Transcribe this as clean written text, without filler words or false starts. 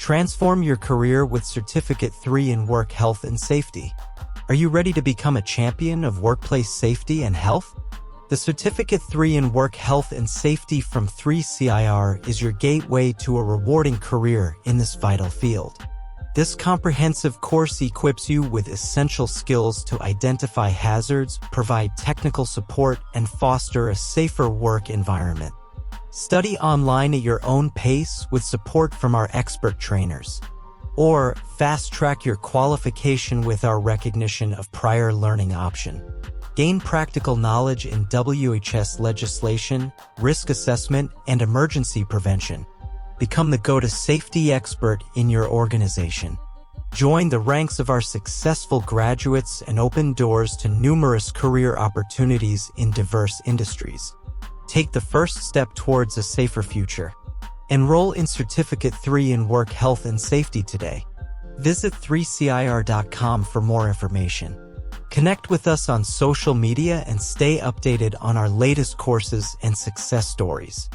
Transform your career with Certificate 3 in Work Health and Safety. Are you ready to become a champion of workplace safety and health? The Certificate 3 in Work Health and Safety from 3CIR is your gateway to a rewarding career in this vital field. This comprehensive course equips you with essential skills to identify hazards, provide technical support, and foster a safer work environment. Study online at your own pace with support from our expert trainers. Or fast-track your qualification with our recognition of prior learning option. Gain practical knowledge in WHS legislation, risk assessment, and emergency prevention. Become the go-to safety expert in your organization. Join the ranks of our successful graduates and open doors to numerous career opportunities in diverse industries. Take the first step towards a safer future. Enroll in Certificate 3 in Work Health and Safety today. Visit 3CIR.com for more information. Connect with us on social media and stay updated on our latest courses and success stories.